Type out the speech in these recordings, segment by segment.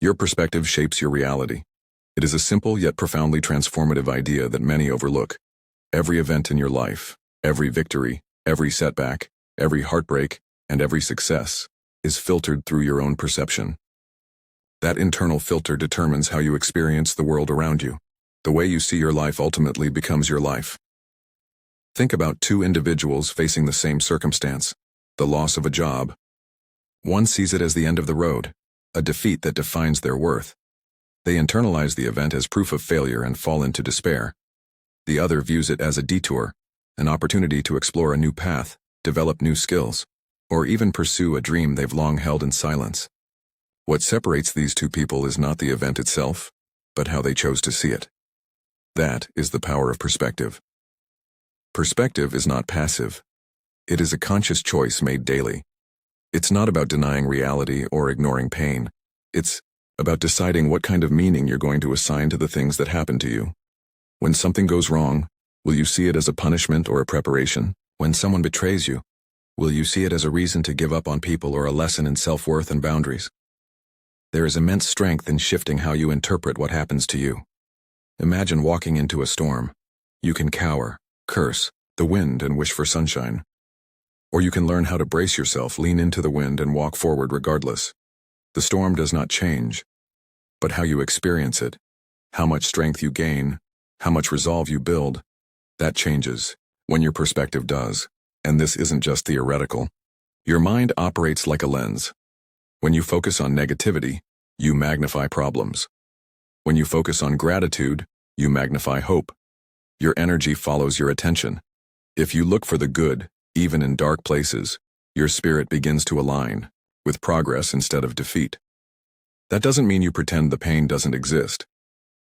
Your perspective shapes your reality. It is a simple yet profoundly transformative idea that many overlook. Every event in your life, every victory, every setback, every heartbreak, and every success is filtered through your own perception. That internal filter determines how you experience the world around you. The way you see your life ultimately becomes your life. Think about two individuals facing the same circumstance, the loss of a job. One sees it as the end of the road, a defeat that defines their worth. They internalize the event as proof of failure and fall into despair. The other views it as a detour, an opportunity to explore a new path, develop new skills, or even pursue a dream they've long held in silence. What separates these two people is not the event itself, but how they chose to see it. That is the power of perspective. Perspective is not passive. It is a conscious choice made daily. It's not about denying reality or ignoring pain. It's about deciding what kind of meaning you're going to assign to the things that happen to you. When something goes wrong, will you see it as a punishment or a preparation? When someone betrays you, will you see it as a reason to give up on people or a lesson in self-worth and boundaries? There is immense strength in shifting how you interpret what happens to you. Imagine walking into a storm. You can cower, curse the wind and wish for sunshine. Or you can learn how to brace yourself, lean into the wind and walk forward regardless. The storm does not change, but how you experience it, how much strength you gain, how much resolve you build, that changes when your perspective does. And this isn't just theoretical. Your mind operates like a lens. When you focus on negativity, you magnify problems. When you focus on gratitude, you magnify hope. Your energy follows your attention. If you look for the good, even in dark places, your spirit begins to align with progress instead of defeat. That doesn't mean you pretend the pain doesn't exist.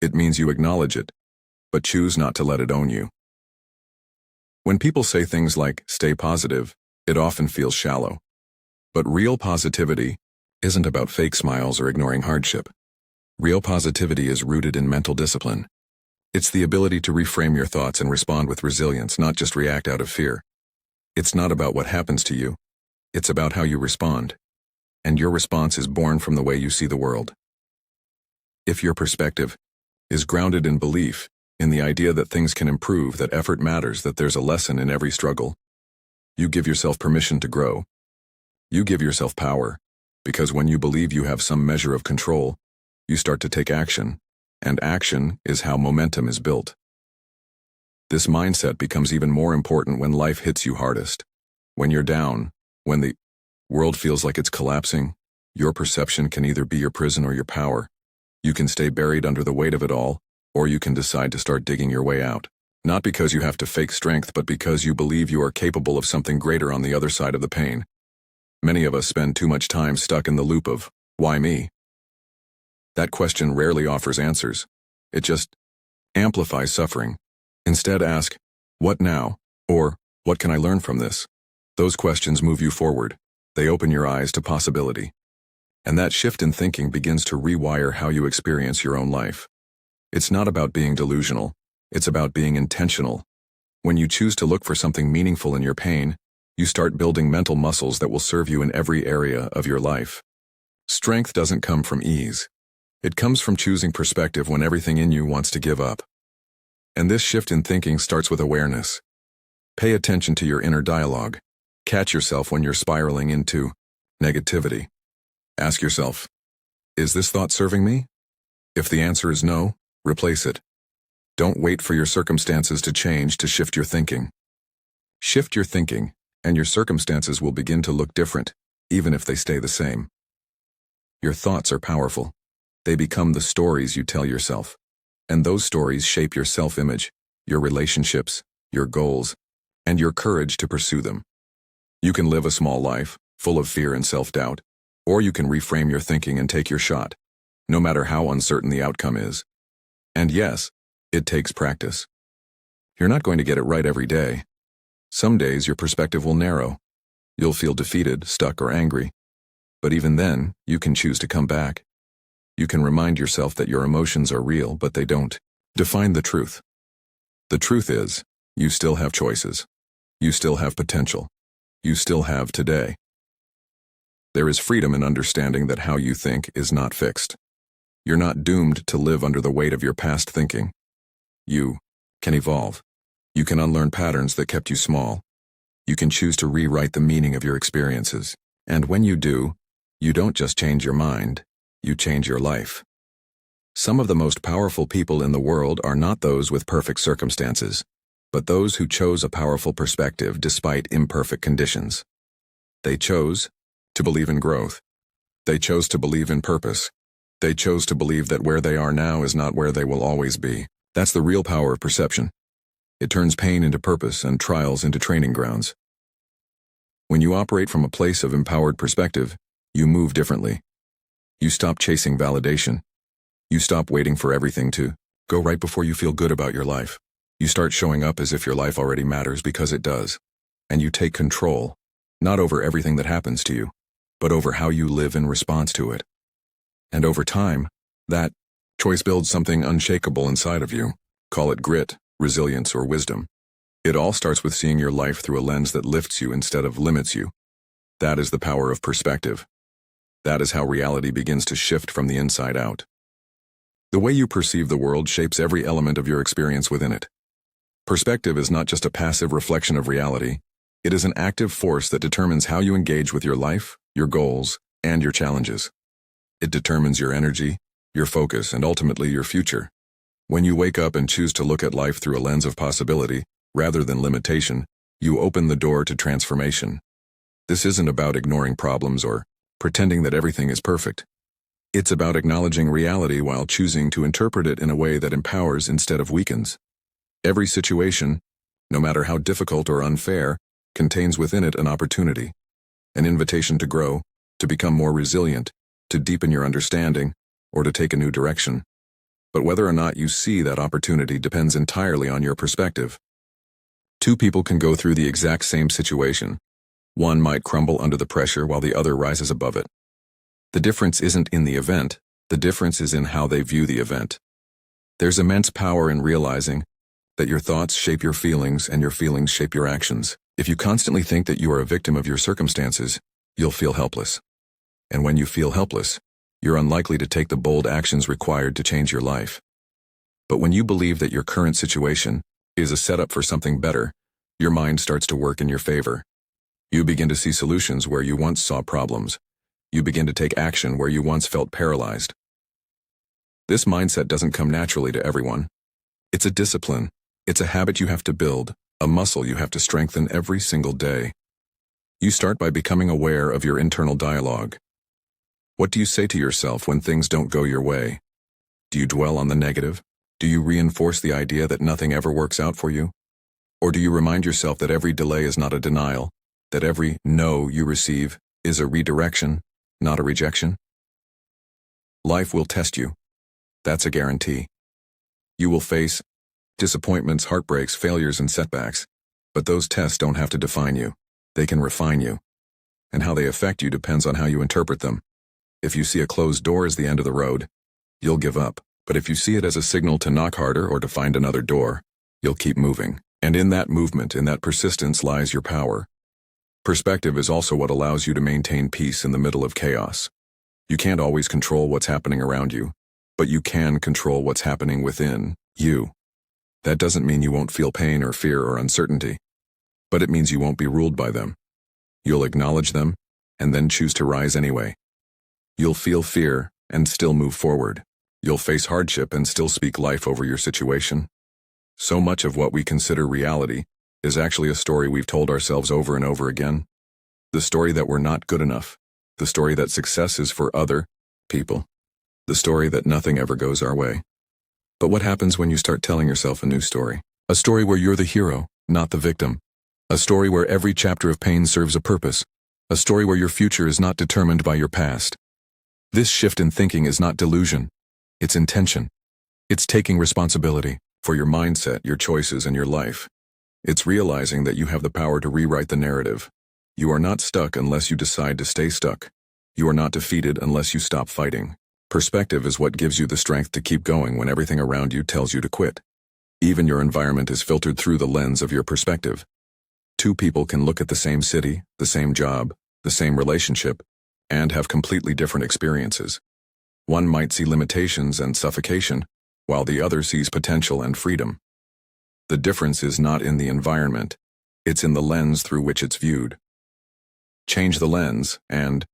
It means you acknowledge it, but choose not to let it own you. When people say things like, "stay positive," it often feels shallow. But real positivity isn't about fake smiles or ignoring hardship. Real positivity is rooted in mental discipline. It's the ability to reframe your thoughts and respond with resilience, not just react out of fear. It's not about what happens to you. It's about how you respond. And your response is born from the way you see the world. If your perspective is grounded in belief, in the idea that things can improve, that effort matters, that there's a lesson in every struggle, you give yourself permission to grow. You give yourself power, because when you believe you have some measure of control, you start to take action, and action is how momentum is built. This mindset becomes even more important when life hits you hardest. When you're down, when the world feels like it's collapsing, your perception can either be your prison or your power. You can stay buried under the weight of it all, or you can decide to start digging your way out. Not because you have to fake strength, but because you believe you are capable of something greater on the other side of the pain. Many of us spend too much time stuck in the loop of, "Why me?" That question rarely offers answers. It just amplifies suffering. Instead ask, "What now?" or "What can I learn from this?" Those questions move you forward. They open your eyes to possibility. And that shift in thinking begins to rewire how you experience your own life. It's not about being delusional. It's about being intentional. When you choose to look for something meaningful in your pain, you start building mental muscles that will serve you in every area of your life. Strength doesn't come from ease. It comes from choosing perspective when everything in you wants to give up. And this shift in thinking starts with awareness. Pay attention to your inner dialogue. Catch yourself when you're spiraling into negativity. Ask yourself, is this thought serving me? If the answer is no, replace it. Don't wait for your circumstances to change to shift your thinking. Shift your thinking, and your circumstances will begin to look different, even if they stay the same. Your thoughts are powerful. They become the stories you tell yourself. And those stories shape your self-image, your relationships, your goals, and your courage to pursue them. You can live a small life, full of fear and self-doubt, or you can reframe your thinking and take your shot, no matter how uncertain the outcome is. And yes, it takes practice. You're not going to get it right every day. Some days your perspective will narrow. You'll feel defeated, stuck, or angry. But even then, you can choose to come back. You can remind yourself that your emotions are real, but they don't define the truth. The truth is, you still have choices. You still have potential. You still have today. There is freedom in understanding that how you think is not fixed. You're not doomed to live under the weight of your past thinking. You can evolve. You can unlearn patterns that kept you small. You can choose to rewrite the meaning of your experiences. And when you do, you don't just change your mind, you change your life. Some of the most powerful people in the world are not those with perfect circumstances, but those who chose a powerful perspective despite imperfect conditions. They chose to believe in growth. They chose to believe in purpose. They chose to believe that where they are now is not where they will always be. That's the real power of perception. It turns pain into purpose and trials into training grounds. When you operate from a place of empowered perspective, you move differently. You stop chasing validation. You stop waiting for everything to go right before you feel good about your life. You start showing up as if your life already matters because it does. And you take control, not over everything that happens to you, but over how you live in response to it. And over time, that choice builds something unshakable inside of you. Call it grit, resilience, or wisdom. It all starts with seeing your life through a lens that lifts you instead of limits you. That is the power of perspective. That is how reality begins to shift from the inside out. The way you perceive the world shapes every element of your experience within it. Perspective is not just a passive reflection of reality. It is an active force that determines how you engage with your life, your goals, and your challenges. It determines your energy, your focus, and ultimately your future. When you wake up and choose to look at life through a lens of possibility, rather than limitation, you open the door to transformation. This isn't about ignoring problems or pretending that everything is perfect. It's about acknowledging reality while choosing to interpret it in a way that empowers instead of weakens. Every situation, no matter how difficult or unfair, contains within it an opportunity, an invitation to grow, to become more resilient, to deepen your understanding, or to take a new direction. But whether or not you see that opportunity depends entirely on your perspective. Two people can go through the exact same situation. One might crumble under the pressure while the other rises above it. The difference isn't in the event, the difference is in how they view the event. There's immense power in realizing that your thoughts shape your feelings and your feelings shape your actions. If you constantly think that you are a victim of your circumstances, you'll feel helpless. And when you feel helpless, you're unlikely to take the bold actions required to change your life. But when you believe that your current situation is a setup for something better, your mind starts to work in your favor. You begin to see solutions where you once saw problems. You begin to take action where you once felt paralyzed. This mindset doesn't come naturally to everyone. It's a discipline. It's a habit you have to build, a muscle you have to strengthen every single day. You start by becoming aware of your internal dialogue. What do you say to yourself when things don't go your way? Do you dwell on the negative? Do you reinforce the idea that nothing ever works out for you? Or do you remind yourself that every delay is not a denial, that every no you receive is a redirection, not a rejection? Life will test you. That's a guarantee. You will face disappointments, heartbreaks, failures, and setbacks. But those tests don't have to define you. They can refine you. And how they affect you depends on how you interpret them. If you see a closed door as the end of the road, you'll give up. But if you see it as a signal to knock harder or to find another door, you'll keep moving. And in that movement, in that persistence lies your power. Perspective is also what allows you to maintain peace in the middle of chaos. You can't always control what's happening around you, but you can control what's happening within you. That doesn't mean you won't feel pain or fear or uncertainty, but it means you won't be ruled by them. You'll acknowledge them and then choose to rise anyway. You'll feel fear and still move forward. You'll face hardship and still speak life over your situation. So much of what we consider reality is actually a story we've told ourselves over and over again. The story that we're not good enough. The story that success is for other people. The story that nothing ever goes our way. But what happens when you start telling yourself a new story? A story where you're the hero, not the victim. A story where every chapter of pain serves a purpose. A story where your future is not determined by your past. This shift in thinking is not delusion. It's intention. It's taking responsibility for your mindset, your choices, and your life. It's realizing that you have the power to rewrite the narrative. You are not stuck unless you decide to stay stuck. You are not defeated unless you stop fighting. Perspective is what gives you the strength to keep going when everything around you tells you to quit. Even your environment is filtered through the lens of your perspective. Two people can look at the same city, the same job, the same relationship, and have completely different experiences. One might see limitations and suffocation, while the other sees potential and freedom. The difference is not in the environment, it's in the lens through which it's viewed. Change the lens, and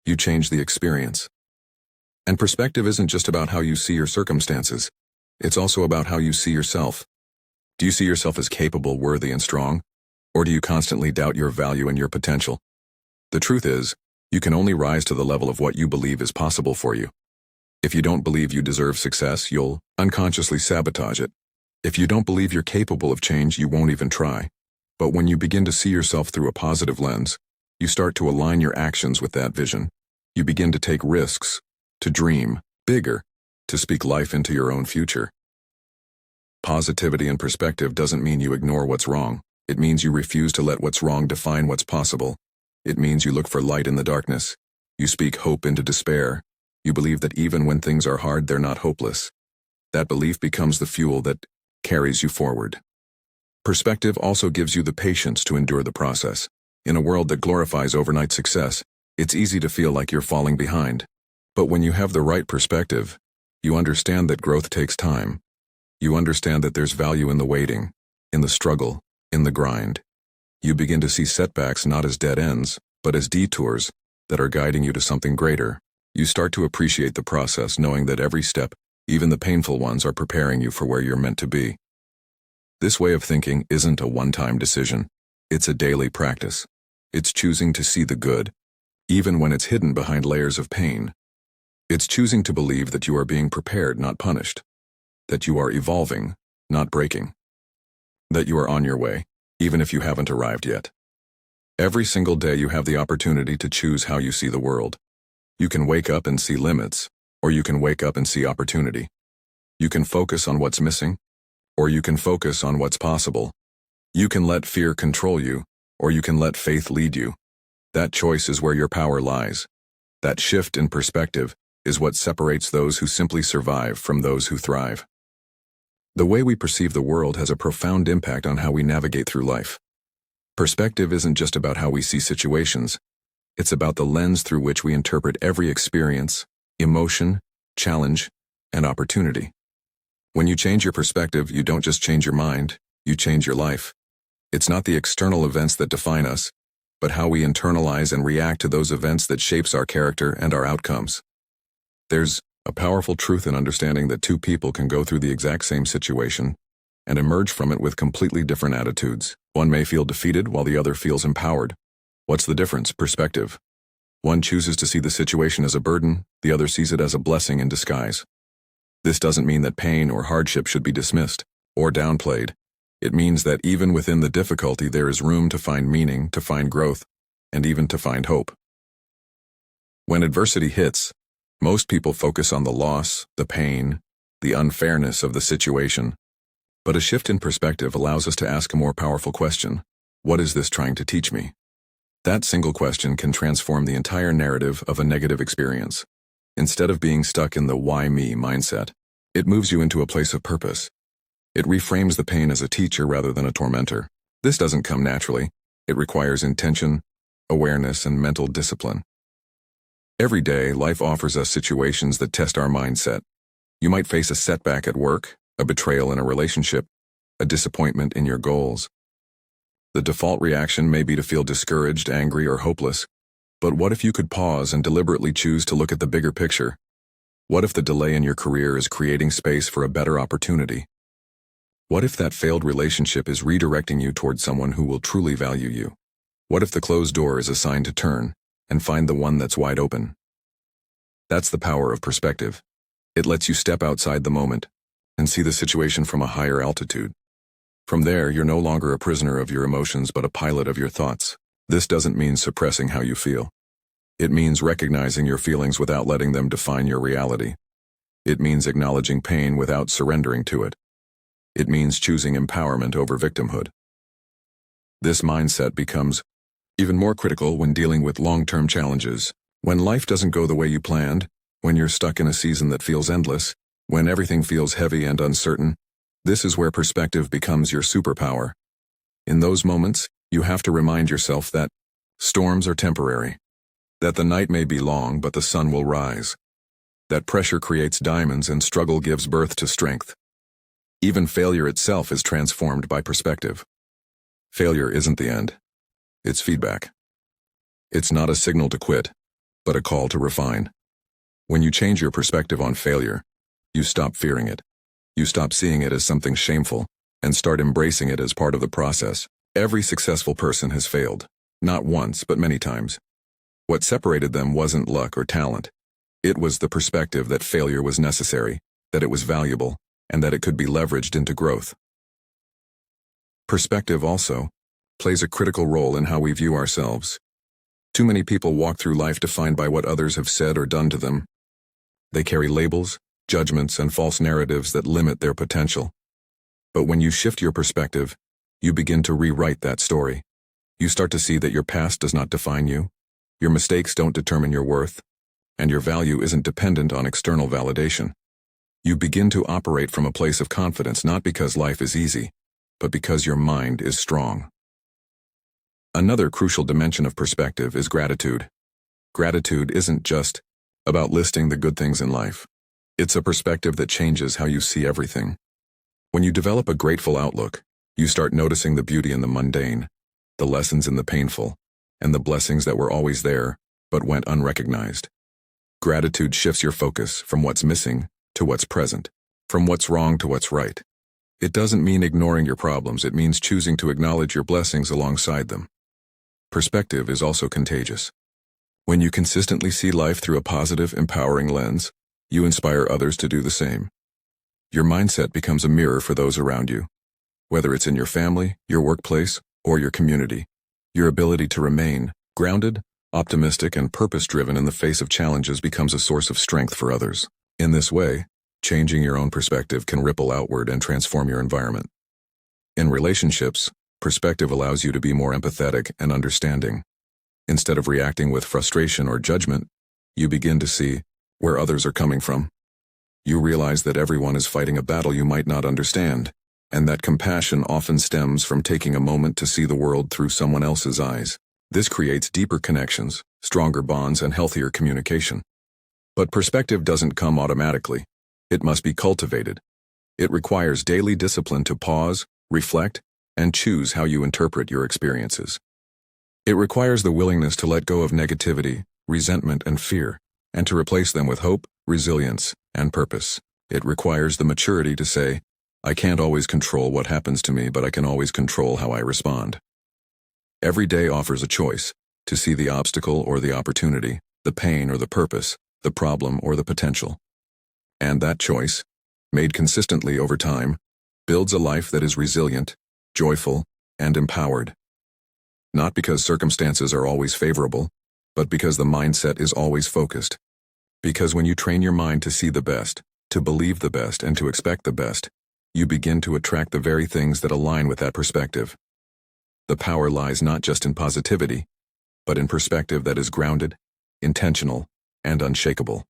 you change the experience. And perspective isn't just about how you see your circumstances, it's also about how you see yourself. Do you see yourself as capable, worthy, and strong? Or do you constantly doubt your value and your potential? The truth is, you can only rise to the level of what you believe is possible for you. If you don't believe you deserve success, you'll unconsciously sabotage it. If you don't believe you're capable of change, you won't even try. But when you begin to see yourself through a positive lens, you start to align your actions with that vision. You begin to take risks, to dream bigger, to speak life into your own future. Positivity and perspective doesn't mean you ignore what's wrong. It means you refuse to let what's wrong define what's possible. It means you look for light in the darkness. You speak hope into despair. You believe that even when things are hard, they're not hopeless. That belief becomes the fuel that carries you forward. Perspective also gives you the patience to endure the process. In a world that glorifies overnight success, it's easy to feel like you're falling behind. But when you have the right perspective, you understand that growth takes time. You understand that there's value in the waiting, in the struggle, in the grind. You begin to see setbacks not as dead ends, but as detours that are guiding you to something greater. You start to appreciate the process, knowing that every step, even the painful ones, are preparing you for where you're meant to be. This way of thinking isn't a one-time decision. It's a daily practice. It's choosing to see the good, even when it's hidden behind layers of pain. It's choosing to believe that you are being prepared, not punished. That you are evolving, not breaking. That you are on your way, even if you haven't arrived yet. Every single day you have the opportunity to choose how you see the world. You can wake up and see limits, or you can wake up and see opportunity. You can focus on what's missing, or you can focus on what's possible. You can let fear control you, or you can let faith lead you. That choice is where your power lies. That shift in perspective is what separates those who simply survive from those who thrive. The way we perceive the world has a profound impact on how we navigate through life. Perspective isn't just about how we see situations. It's about the lens through which we interpret every experience, emotion, challenge, and opportunity. When you change your perspective, you don't just change your mind, you change your life. It's not the external events that define us, but how we internalize and react to those events that shapes our character and our outcomes. There's a powerful truth in understanding that two people can go through the exact same situation and emerge from it with completely different attitudes. One may feel defeated while the other feels empowered. What's the difference? Perspective. One chooses to see the situation as a burden, the other sees it as a blessing in disguise. This doesn't mean that pain or hardship should be dismissed or downplayed. It means that even within the difficulty there is room to find meaning, to find growth, and even to find hope. When adversity hits, most people focus on the loss, the pain, the unfairness of the situation. But a shift in perspective allows us to ask a more powerful question. What is this trying to teach me? That single question can transform the entire narrative of a negative experience. Instead of being stuck in the why me mindset, it moves you into a place of purpose. It reframes the pain as a teacher rather than a tormentor. This doesn't come naturally. It requires intention, awareness, and mental discipline. Every day, life offers us situations that test our mindset. You might face a setback at work, a betrayal in a relationship, a disappointment in your goals. The default reaction may be to feel discouraged, angry, or hopeless. But what if you could pause and deliberately choose to look at the bigger picture? What if the delay in your career is creating space for a better opportunity? What if that failed relationship is redirecting you towards someone who will truly value you? What if the closed door is a sign to turn and find the one that's wide open? That's the power of perspective. It lets you step outside the moment and see the situation from a higher altitude. From there, you're no longer a prisoner of your emotions but a pilot of your thoughts. This doesn't mean suppressing how you feel. It means recognizing your feelings without letting them define your reality. It means acknowledging pain without surrendering to it. It means choosing empowerment over victimhood. This mindset becomes even more critical when dealing with long-term challenges. When life doesn't go the way you planned, when you're stuck in a season that feels endless, when everything feels heavy and uncertain, this is where perspective becomes your superpower. In those moments, you have to remind yourself that storms are temporary, that the night may be long but the sun will rise, that pressure creates diamonds and struggle gives birth to strength. Even failure itself is transformed by perspective. Failure isn't the end. It's feedback. It's not a signal to quit, but a call to refine. When you change your perspective on failure, you stop fearing it. You stop seeing it as something shameful and start embracing it as part of the process. Every successful person has failed, not once, but many times. What separated them wasn't luck or talent. It was the perspective that failure was necessary, that it was valuable, and that it could be leveraged into growth. Perspective also plays a critical role in how we view ourselves. Too many people walk through life defined by what others have said or done to them. They carry labels, judgments, and false narratives that limit their potential. But when you shift your perspective, you begin to rewrite that story. You start to see that your past does not define you, your mistakes don't determine your worth, and your value isn't dependent on external validation. You begin to operate from a place of confidence not because life is easy, but because your mind is strong. Another crucial dimension of perspective is gratitude. Gratitude isn't just about listing the good things in life. It's a perspective that changes how you see everything. When you develop a grateful outlook, you start noticing the beauty in the mundane, the lessons in the painful, and the blessings that were always there, but went unrecognized. Gratitude shifts your focus from what's missing to what's present, from what's wrong to what's right. It doesn't mean ignoring your problems, it means choosing to acknowledge your blessings alongside them. Perspective is also contagious. When you consistently see life through a positive, empowering lens, you inspire others to do the same. Your mindset becomes a mirror for those around you. Whether it's in your family, your workplace, or your community, your ability to remain grounded, optimistic, and purpose-driven in the face of challenges becomes a source of strength for others. In this way, changing your own perspective can ripple outward and transform your environment. In relationships, perspective allows you to be more empathetic and understanding. Instead of reacting with frustration or judgment, you begin to see where others are coming from. You realize that everyone is fighting a battle you might not understand, and that compassion often stems from taking a moment to see the world through someone else's eyes. This creates deeper connections, stronger bonds, and healthier communication. But perspective doesn't come automatically. It must be cultivated. It requires daily discipline to pause, reflect, and choose how you interpret your experiences. It requires the willingness to let go of negativity, resentment, and fear, and to replace them with hope, resilience, and purpose. It requires the maturity to say, I can't always control what happens to me, but I can always control how I respond. Every day offers a choice to see the obstacle or the opportunity, the pain or the purpose, the problem or the potential. And that choice, made consistently over time, builds a life that is resilient, joyful, and empowered. Not because circumstances are always favorable, but because the mindset is always focused. Because when you train your mind to see the best, to believe the best, and to expect the best, you begin to attract the very things that align with that perspective. The power lies not just in positivity, but in perspective that is grounded, intentional, and unshakable.